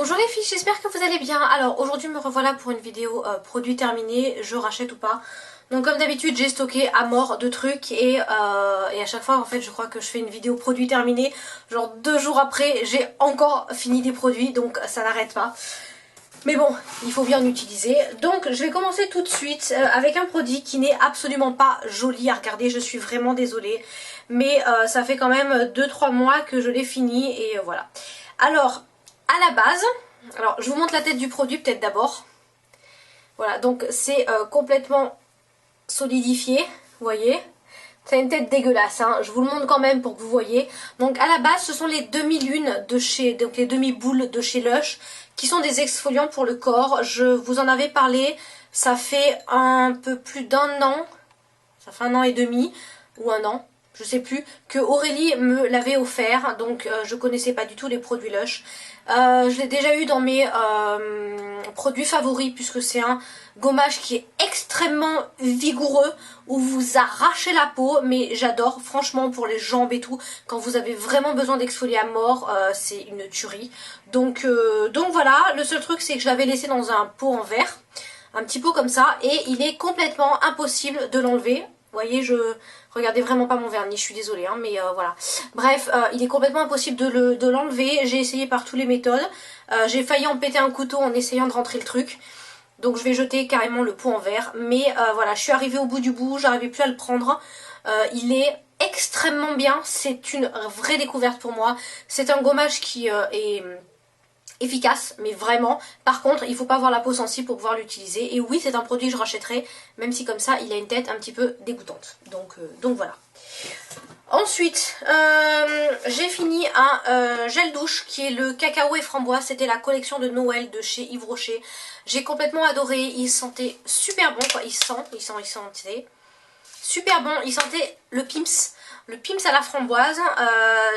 Bonjour les filles, j'espère que vous allez bien. Alors aujourd'hui me revoilà pour une vidéo produit terminé, je rachète ou pas. Donc comme d'habitude j'ai stocké à mort de trucs et à chaque fois en fait je crois que je fais une vidéo produit terminé. Genre 2 jours après j'ai encore fini des produits, donc ça n'arrête pas. Mais bon, il faut bien en utiliser. Donc je vais commencer tout de suite avec un produit qui n'est absolument pas joli à regarder. Je suis vraiment désolée. Mais ça fait quand même 2-3 mois que je l'ai fini et voilà. Alors, à la base, alors je vous montre la tête du produit peut-être d'abord. Voilà, donc c'est complètement solidifié, vous voyez. C'est une tête dégueulasse, hein. Je vous le montre quand même pour que vous voyez. Donc à la base, ce sont les demi-lunes de chez, donc les demi-boules de chez Lush, qui sont des exfoliants pour le corps. Je vous en avais parlé, ça fait un peu plus d'1 an, ça fait 1 an et demi, ou 1 an, je sais plus, que Aurélie me l'avait offert, donc je connaissais pas du tout les produits Lush. Je l'ai déjà eu dans mes produits favoris puisque c'est un gommage qui est extrêmement vigoureux où vous arrachez la peau, mais j'adore franchement pour les jambes et tout, quand vous avez vraiment besoin d'exfolier à mort, c'est une tuerie. Donc voilà, le seul truc c'est que je l'avais laissé dans un pot en verre, un petit pot comme ça, et il est complètement impossible de l'enlever. Vous voyez, regardez vraiment pas mon vernis, je suis désolée, hein, mais voilà. Bref, il est complètement impossible de l'enlever. J'ai essayé par toutes les méthodes. J'ai failli en péter un couteau en essayant de rentrer le truc. Donc je vais jeter carrément le pot en verre. Mais voilà, je suis arrivée au bout du bout, j'arrivais plus à le prendre. Il est extrêmement bien, c'est une vraie découverte pour moi. C'est un gommage qui est efficace, mais vraiment. Par contre, il faut pas avoir la peau sensible pour pouvoir l'utiliser. Et oui, c'est un produit que je rachèterai, même si comme ça, il a une tête un petit peu dégoûtante. Donc voilà. Ensuite, j'ai fini un gel douche qui est le cacao et framboise. C'était la collection de Noël de chez Yves Rocher. J'ai complètement adoré. Il sentait super bon, quoi. Il sentait super bon. Il sentait le Pim's. Le Pim's à la framboise,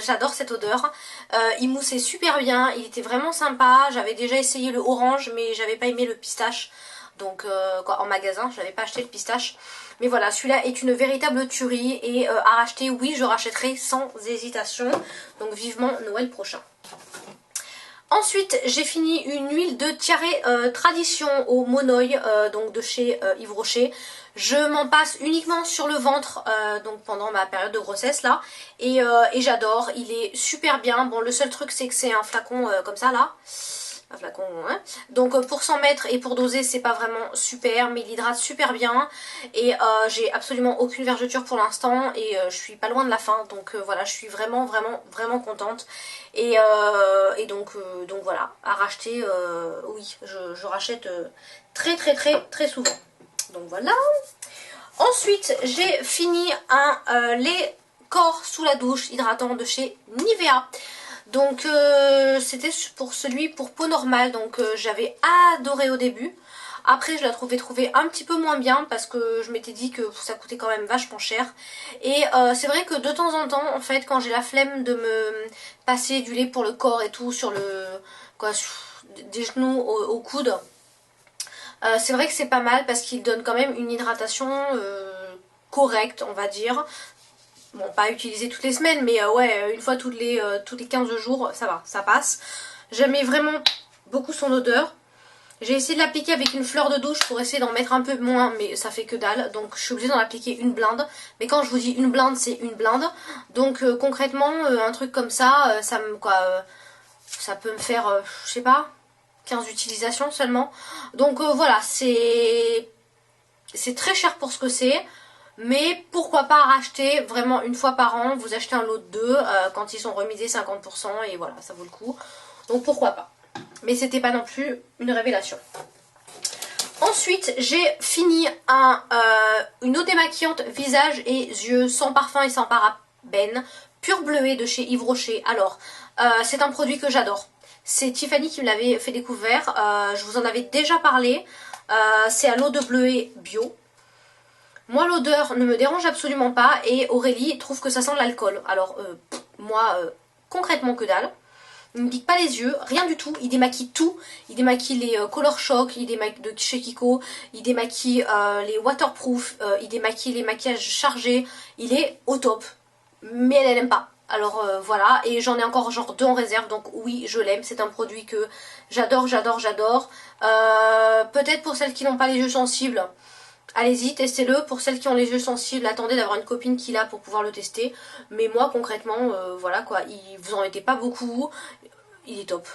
j'adore cette odeur. Il moussait super bien, il était vraiment sympa. J'avais déjà essayé le orange, mais j'avais pas aimé le pistache. Donc en magasin, je n'avais pas acheté le pistache. Mais voilà, celui-là est une véritable tuerie. Et à racheter, oui, je rachèterai sans hésitation. Donc vivement Noël prochain. Ensuite, j'ai fini une huile de tiare tradition au monoï, donc de chez Yves Rocher. Je m'en passe uniquement sur le ventre, donc pendant ma période de grossesse là, et j'adore. Il est super bien. Bon, le seul truc c'est que c'est un flacon comme ça là. Un flacon, hein. Donc pour 100 mètres et pour doser c'est pas vraiment super, mais il hydrate super bien et j'ai absolument aucune vergeture pour l'instant et je suis pas loin de la fin, donc voilà, je suis vraiment contente et donc voilà, à racheter, oui, je rachète très souvent, donc voilà. Ensuite j'ai fini un lait corps sous la douche hydratant de chez Nivea. Donc c'était pour celui pour peau normale, donc j'avais adoré au début. Après je la trouvais un petit peu moins bien parce que je m'étais dit que ça coûtait quand même vachement cher. Et c'est vrai que de temps en temps en fait quand j'ai la flemme de me passer du lait pour le corps et tout sur le des genoux au coude, c'est vrai que c'est pas mal parce qu'il donne quand même une hydratation correcte on va dire. Bon, pas utiliser toutes les semaines, mais ouais, une fois tous les 15 jours, ça va, ça passe. J'aimais vraiment beaucoup son odeur. J'ai essayé de l'appliquer avec une fleur de douche pour essayer d'en mettre un peu moins, mais ça fait que dalle. Donc je suis obligée d'en appliquer une blinde. Mais quand je vous dis une blinde, c'est une blinde. Donc concrètement, un truc comme ça, ça peut me faire, je sais pas, 15 utilisations seulement. Donc voilà, c'est très cher pour ce que c'est. Mais pourquoi pas racheter vraiment une fois par an, vous achetez un lot de 2 quand ils sont remisés 50% et voilà, ça vaut le coup. Donc pourquoi pas. Mais c'était pas non plus une révélation. Ensuite, j'ai fini une eau démaquillante visage et yeux sans parfum et sans parabènes, pur bleuet de chez Yves Rocher. Alors, c'est un produit que j'adore. C'est Tiffany qui me l'avait fait découvrir. Je vous en avais déjà parlé. C'est à l'eau de bleuet bio. Moi l'odeur ne me dérange absolument pas et Aurélie trouve que ça sent l'alcool. Alors moi concrètement que dalle. Il ne me pique pas les yeux, rien du tout. Il démaquille tout. Il démaquille les Color Shock, il démaquille de chez Kiko, il démaquille les waterproof, il démaquille les maquillages chargés. Il est au top. Mais elle n'aime pas. Alors voilà, et j'en ai encore genre 2 en réserve, donc oui, je l'aime. C'est un produit que j'adore, j'adore, j'adore. Peut-être pour celles qui n'ont pas les yeux sensibles, allez-y, testez-le. Pour celles qui ont les yeux sensibles, attendez d'avoir une copine qui l'a pour pouvoir le tester. Mais moi, concrètement, voilà quoi, vous en mettez pas beaucoup. Il est top.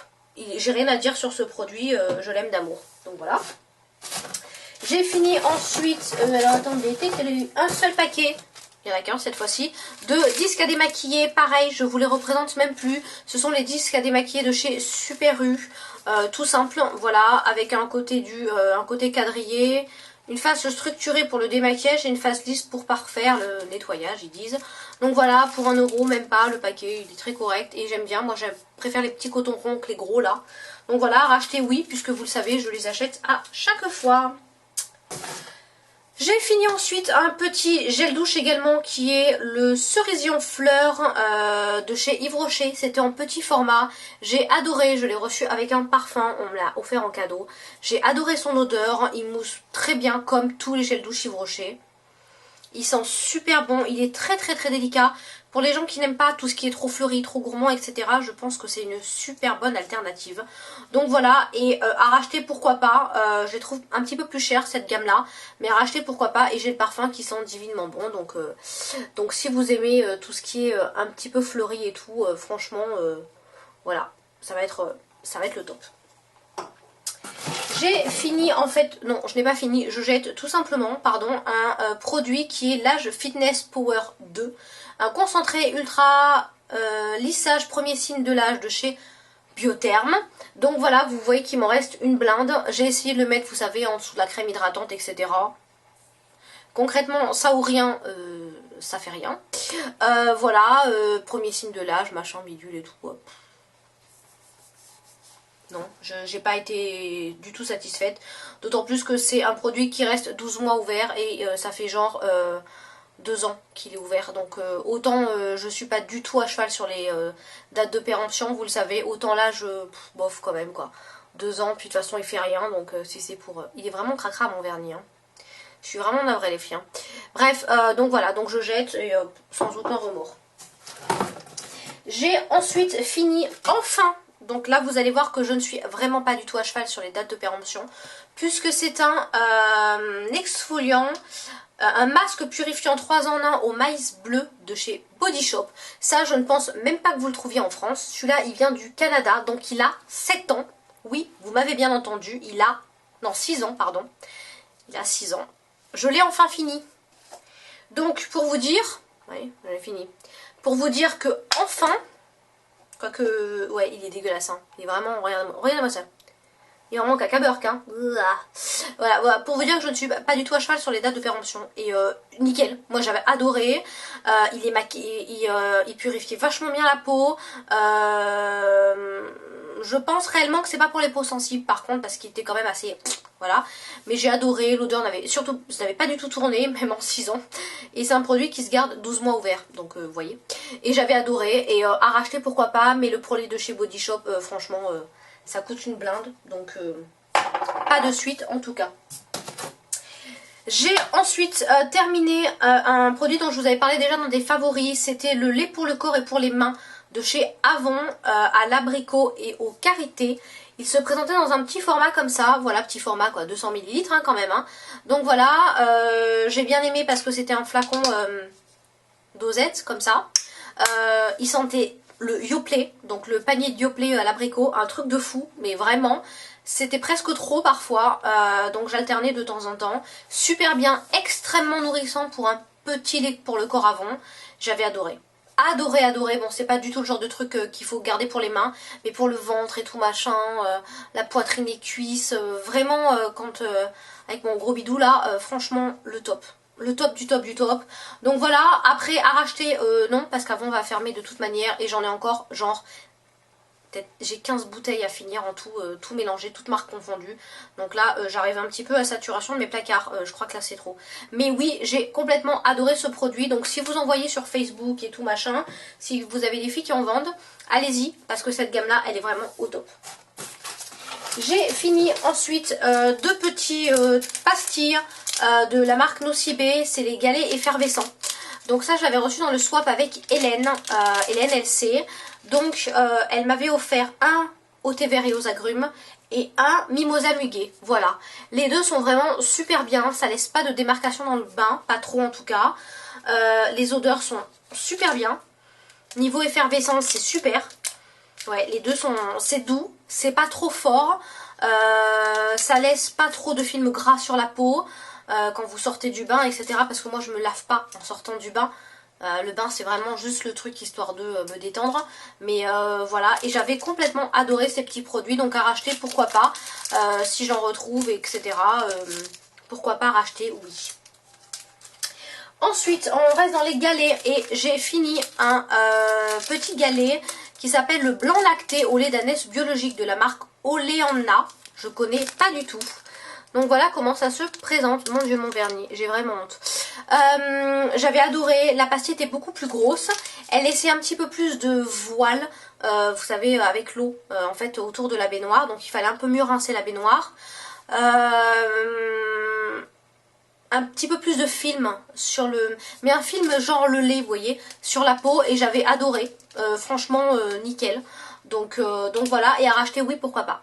J'ai rien à dire sur ce produit, je l'aime d'amour. Donc voilà. J'ai fini ensuite, alors attendez, il y a eu un seul paquet. Il n'y en a qu'un cette fois-ci, de disques à démaquiller. Pareil, je vous les représente même plus. Ce sont les disques à démaquiller de chez Super U. Tout simple, voilà, avec un côté un côté quadrillé, une face structurée pour le démaquillage et une face lisse pour parfaire le nettoyage, ils disent. Donc voilà, pour 1 euro, même pas, le paquet, il est très correct et j'aime bien. Moi, je préfère les petits cotons ronds que les gros là. Donc voilà, racheter oui, puisque vous le savez, je les achète à chaque fois. J'ai fini ensuite un petit gel douche également qui est le Cerisillon Fleur de chez Yves Rocher. C'était en petit format. J'ai adoré, je l'ai reçu avec un parfum, on me l'a offert en cadeau. J'ai adoré son odeur, il mousse très bien comme tous les gels douche Yves Rocher. Il sent super bon, il est très très très délicat. Pour les gens qui n'aiment pas tout ce qui est trop fleuri, trop gourmand, etc. Je pense que c'est une super bonne alternative. Donc voilà, et à racheter pourquoi pas. Je les trouve un petit peu plus cher cette gamme là. Mais à racheter pourquoi pas. Et j'ai le parfum qui sent divinement bon. Donc si vous aimez tout ce qui est un petit peu fleuri et tout, franchement, voilà, ça va être le top. J'ai fini en fait, non je n'ai pas fini, je jette tout simplement, pardon, un produit qui est l'Age Fitness Power 2. Un concentré ultra lissage premier signe de l'âge de chez Biotherm. Donc voilà, vous voyez qu'il m'en reste une blinde. J'ai essayé de le mettre, vous savez, en dessous de la crème hydratante, etc. Concrètement, ça ou rien, ça fait rien. Voilà, premier signe de l'âge, machin, bidule et tout. Non, j'ai pas été du tout satisfaite. D'autant plus que c'est un produit qui reste 12 mois ouvert et ça fait genre 2 ans qu'il est ouvert. Donc autant je suis pas du tout à cheval sur les dates de péremption, vous le savez. Autant là, bof quand même quoi. 2 ans, puis de toute façon il fait rien. Donc si c'est pour... il est vraiment cracra mon vernis. Hein. Je suis vraiment navrée les filles. Hein. Bref, donc voilà, donc je jette et sans aucun remords. J'ai ensuite fini enfin... Donc là, vous allez voir que je ne suis vraiment pas du tout à cheval sur les dates de péremption. Puisque c'est un exfoliant, un masque purifiant 3 en 1 au maïs bleu de chez Body Shop. Ça, je ne pense même pas que vous le trouviez en France. Celui-là, il vient du Canada, donc il a 7 ans. Oui, vous m'avez bien entendu, il a... Non, 6 ans, pardon. Il a 6 ans. Je l'ai enfin fini. Donc, pour vous dire... Oui, je l'ai fini. Pour vous dire que, enfin... Quoique, ouais, il est dégueulasse, hein. Il est vraiment, regardez-moi ça. Il en manque à Caberk, hein. Voilà, pour vous dire que je ne suis pas du tout à cheval sur les dates de péremption. Et nickel, moi j'avais adoré. Il est maquillé, il purifiait vachement bien la peau. Je pense réellement que c'est pas pour les peaux sensibles par contre, parce qu'il était quand même assez... Voilà, mais j'ai adoré, l'odeur surtout, ça n'avait pas du tout tourné, même en 6 ans. Et c'est un produit qui se garde 12 mois ouvert, donc vous voyez. Et j'avais adoré, et à racheter pourquoi pas, mais le produit de chez Body Shop, franchement, ça coûte une blinde, donc pas de suite en tout cas. J'ai ensuite terminé un produit dont je vous avais parlé déjà dans des favoris, c'était le lait pour le corps et pour les mains de chez Avon à l'abricot et au karité. Il se présentait dans un petit format comme ça, voilà, petit format quoi, 200 ml hein, quand même. Hein. Donc voilà, j'ai bien aimé parce que c'était un flacon dosette comme ça. Il sentait le Yoplait, donc le panier de Yoplait à l'abricot, un truc de fou, mais vraiment, c'était presque trop parfois, donc j'alternais de temps en temps. Super bien, extrêmement nourrissant pour un petit lait pour le corps Avon, j'avais adoré. Adoré, bon c'est pas du tout le genre de truc qu'il faut garder pour les mains, mais pour le ventre et tout machin, la poitrine, les cuisses, vraiment quand avec mon gros bidou là, franchement le top. Le top du top du top. Donc voilà, après à racheter, non, parce qu'Avon va fermer de toute manière et j'en ai encore genre... J'ai 15 bouteilles à finir en tout, tout mélangé, toutes marques confondues. Donc là, j'arrive un petit peu à saturation de mes placards. Je crois que là, c'est trop. Mais oui, j'ai complètement adoré ce produit. Donc si vous en voyez sur Facebook et tout machin, si vous avez des filles qui en vendent, allez-y. Parce que cette gamme-là, elle est vraiment au top. J'ai fini ensuite 2 petits pastilles de la marque Nocibé. C'est les galets effervescents. Donc ça je l'avais reçu dans le swap avec Hélène, Hélène LC. Donc elle m'avait offert un au thé vert et aux agrumes et un mimosa muguet. Voilà, les deux sont vraiment super bien, ça laisse pas de démarcation dans le bain, pas trop en tout cas. Les odeurs sont super bien. Niveau effervescence c'est super. Ouais, les deux sont, c'est doux, c'est pas trop fort. Ça laisse pas trop de film gras sur la peau quand vous sortez du bain, etc. Parce que moi je me lave pas en sortant du bain. Le bain c'est vraiment juste le truc histoire de me détendre. Mais voilà, et j'avais complètement adoré ces petits produits. Donc à racheter, pourquoi pas. Si j'en retrouve, etc. Pourquoi pas racheter, oui. Ensuite, on reste dans les galets et j'ai fini un petit galet qui s'appelle le blanc lacté au lait d'ânesse biologique de la marque Oleana. Je connais pas du tout. Donc voilà comment ça se présente. Mon dieu, mon vernis, j'ai vraiment honte. J'avais adoré, la pastille était beaucoup plus grosse. Elle laissait un petit peu plus de voile, vous savez, avec l'eau en fait autour de la baignoire. Donc il fallait un peu mieux rincer la baignoire. Un petit peu plus de film sur le... Mais un film genre le lait, vous voyez, sur la peau. Et j'avais adoré. Franchement, nickel. Donc voilà. Et à racheter, oui, pourquoi pas.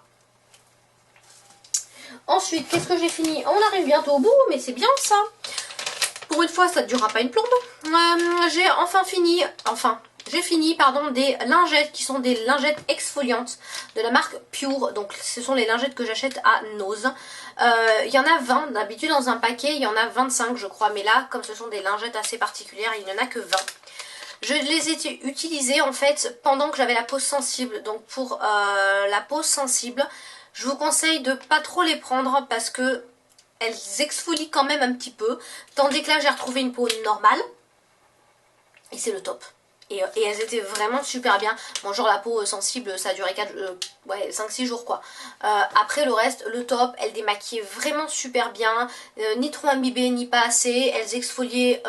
Ensuite, qu'est-ce que j'ai fini? On arrive bientôt au bout, mais c'est bien ça. Pour une fois, ça ne durera pas une plombe. J'ai enfin fini... J'ai fini, pardon, des lingettes qui sont des lingettes exfoliantes de la marque Pure. Donc ce sont les lingettes que j'achète à Nose. Il y en a 20, d'habitude dans un paquet il y en a 25 je crois. Mais là, comme ce sont des lingettes assez particulières, il n'y en a que 20. Je les ai utilisées en fait pendant que j'avais la peau sensible. Donc pour la peau sensible, je vous conseille de pas trop les prendre parce que elles exfolient quand même un petit peu. Tandis que là j'ai retrouvé une peau normale. Et c'est le top. Et elles étaient vraiment super bien. Bon, genre la peau sensible, ça a duré 5-6 jours quoi. Après le reste, le top, elles démaquillaient vraiment super bien. Ni trop imbibées, ni pas assez. Elles exfoliaient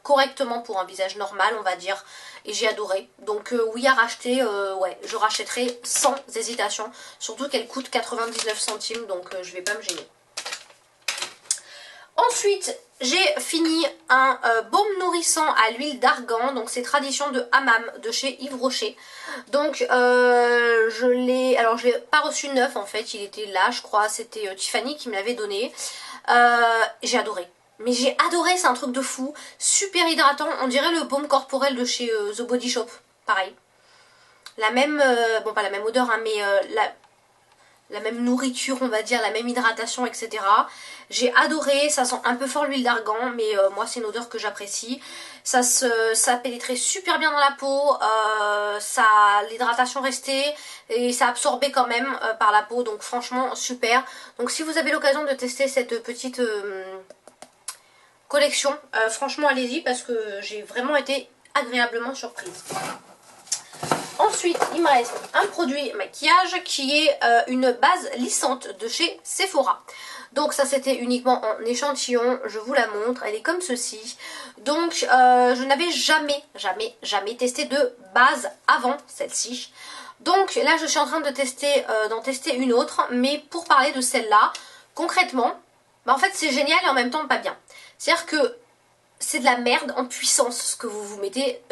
correctement pour un visage normal, on va dire. Et j'ai adoré. Donc oui, à racheter, ouais, je rachèterai sans hésitation. Surtout qu'elles coûtent 99 centimes, donc je vais pas me gêner. Ensuite, j'ai fini un baume nourrissant à l'huile d'argan. Donc c'est Tradition de Hammam de chez Yves Rocher. Donc je l'ai... Alors je l'ai pas reçu neuf en fait. Il était là je crois. C'était Tiffany qui me l'avait donné. J'ai adoré. Mais j'ai adoré, c'est un truc de fou. Super hydratant. On dirait le baume corporel de chez The Body Shop. Pareil. La même... bon pas la même odeur hein, mais la même nourriture on va dire, la même hydratation etc. J'ai adoré, ça sent un peu fort l'huile d'argan mais moi c'est une odeur que j'apprécie. Ça pénétrait super bien dans la peau, l'hydratation restait et ça absorbait quand même par la peau, donc franchement super. Donc si vous avez l'occasion de tester cette petite collection, franchement allez-y parce que j'ai vraiment été agréablement surprise. Ensuite, il me reste un produit maquillage qui est une base lissante de chez Sephora. Donc ça c'était uniquement en échantillon, je vous la montre, elle est comme ceci. Donc je n'avais jamais testé de base avant celle-ci. Donc là je suis en train de d'en tester une autre, mais pour parler de celle-là, concrètement, bah en fait c'est génial et en même temps pas bien. C'est-à-dire que c'est de la merde en puissance ce que vous vous mettez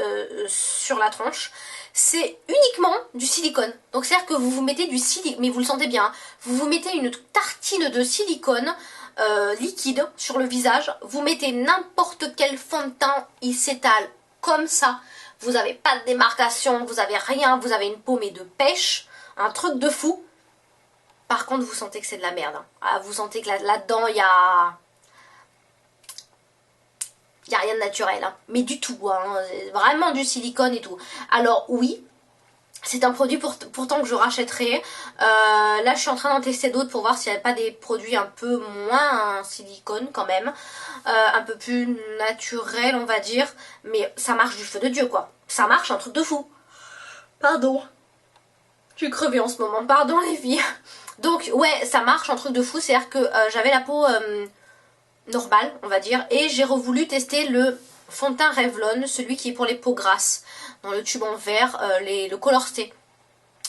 sur la tronche. C'est uniquement du silicone. Donc c'est-à-dire que vous vous mettez du silicone, mais vous le sentez bien, hein, vous vous mettez une tartine de silicone liquide sur le visage, vous mettez n'importe quel fond de teint, il s'étale comme ça. Vous n'avez pas de démarcation, vous avez rien, vous avez une peau mais de pêche, un truc de fou. Par contre vous sentez que c'est de la merde. Hein. Ah, vous sentez que là-dedans il y a... Il n'y a rien de naturel, hein. Mais du tout, hein. Vraiment du silicone et tout. Alors oui, c'est un produit pourtant que je rachèterai. Là je suis en train d'en tester d'autres pour voir s'il n'y a pas des produits un peu moins silicone quand même. Un peu plus naturel on va dire. Mais ça marche du feu de Dieu quoi. Ça marche un truc de fou. Pardon. Je suis crevée en ce moment, pardon les filles. Donc ouais ça marche un truc de fou. C'est-à-dire que j'avais la peau... normal on va dire, et j'ai revoulu tester le fond de teint Revlon, celui qui est pour les peaux grasses, dans le tube en verre, le Color Stay.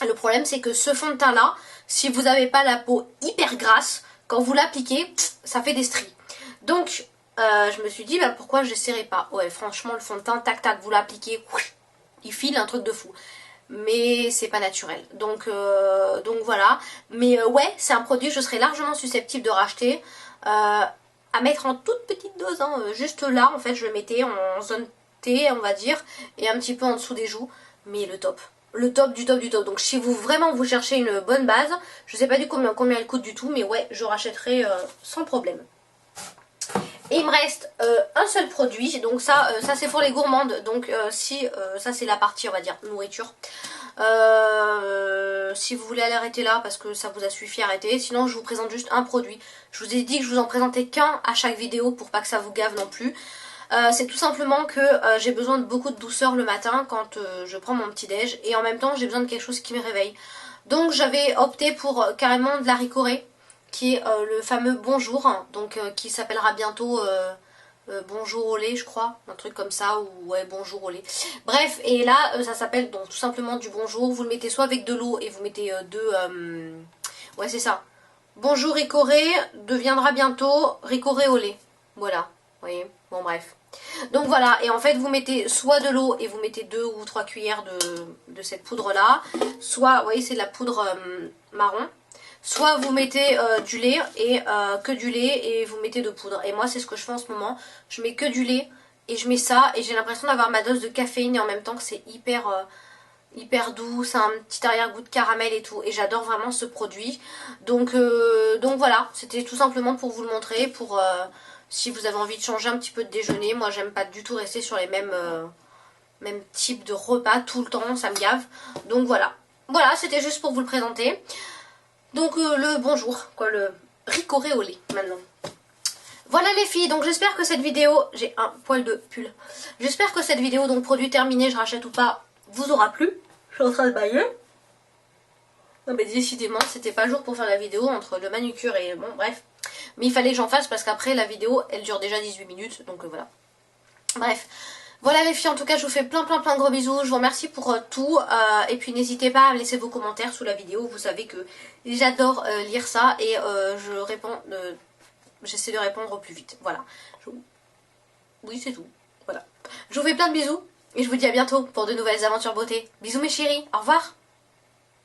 Le problème c'est que ce fond de teint là, si vous n'avez pas la peau hyper grasse, quand vous l'appliquez, ça fait des stries. Donc je me suis dit bah pourquoi j'essaierai pas. Ouais franchement le fond de teint tac tac vous l'appliquez, il file un truc de fou. Mais c'est pas naturel. Donc voilà. Mais ouais c'est un produit que je serais largement susceptible de racheter. À mettre en toute petite dose. Hein. Juste là en fait je le mettais en zone T on va dire. Et un petit peu en dessous des joues. Mais le top. Le top du top du top. Donc si vous vraiment vous cherchez une bonne base. Je sais pas du combien elle coûte du tout. Mais ouais je rachèterai sans problème. Et il me reste un seul produit, donc ça c'est pour les gourmandes, donc ça c'est la partie on va dire nourriture. Si vous voulez aller arrêter là parce que ça vous a suffi arrêter, sinon je vous présente juste un produit. Je vous ai dit que je vous en présentais qu'un à chaque vidéo pour pas que ça vous gave non plus. C'est tout simplement que j'ai besoin de beaucoup de douceur le matin quand je prends mon petit déj et en même temps j'ai besoin de quelque chose qui me réveille. Donc j'avais opté pour carrément de la ricorée, qui est le fameux bonjour, hein, donc qui s'appellera bientôt bonjour au lait je crois, un truc comme ça, ou ouais bonjour au lait. Bref, et là ça s'appelle donc tout simplement du bonjour, vous le mettez soit avec de l'eau et vous mettez ouais c'est ça, bonjour ricoré deviendra bientôt ricoré au lait, voilà, vous voyez, bon bref. Donc voilà, et en fait vous mettez soit de l'eau et vous mettez 2 ou 3 cuillères de cette poudre là, soit, vous voyez c'est de la poudre marron. Soit vous mettez du lait et que du lait et vous mettez de poudre. Et moi c'est ce que je fais en ce moment. Je mets que du lait et je mets ça et j'ai l'impression d'avoir ma dose de caféine et en même temps que c'est hyper doux. C'est un petit arrière-goût de caramel et tout. Et j'adore vraiment ce produit. Donc voilà, c'était tout simplement pour vous le montrer. Pour si vous avez envie de changer un petit peu de déjeuner. Moi j'aime pas du tout rester sur les mêmes types de repas tout le temps. Ça me gave. Donc voilà. Voilà, c'était juste pour vous le présenter. Donc le bonjour, quoi, le ricoré au lait maintenant. Voilà les filles, donc j'espère que cette vidéo, j'ai un poil de pull. J'espère que cette vidéo, donc produit terminé, je rachète ou pas, vous aura plu. Je suis en train de bailler. Non mais décidément, c'était pas le jour pour faire la vidéo entre le manucure et bon bref. Mais il fallait que j'en fasse parce qu'après la vidéo, elle dure déjà 18 minutes, donc voilà. Bref. Voilà les filles, en tout cas je vous fais plein de gros bisous, je vous remercie pour tout, et puis n'hésitez pas à laisser vos commentaires sous la vidéo, vous savez que j'adore lire ça et je réponds, j'essaie de répondre au plus vite, voilà. Oui c'est tout, voilà. Je vous fais plein de bisous et je vous dis à bientôt pour de nouvelles aventures beauté. Bisous mes chéris, au revoir.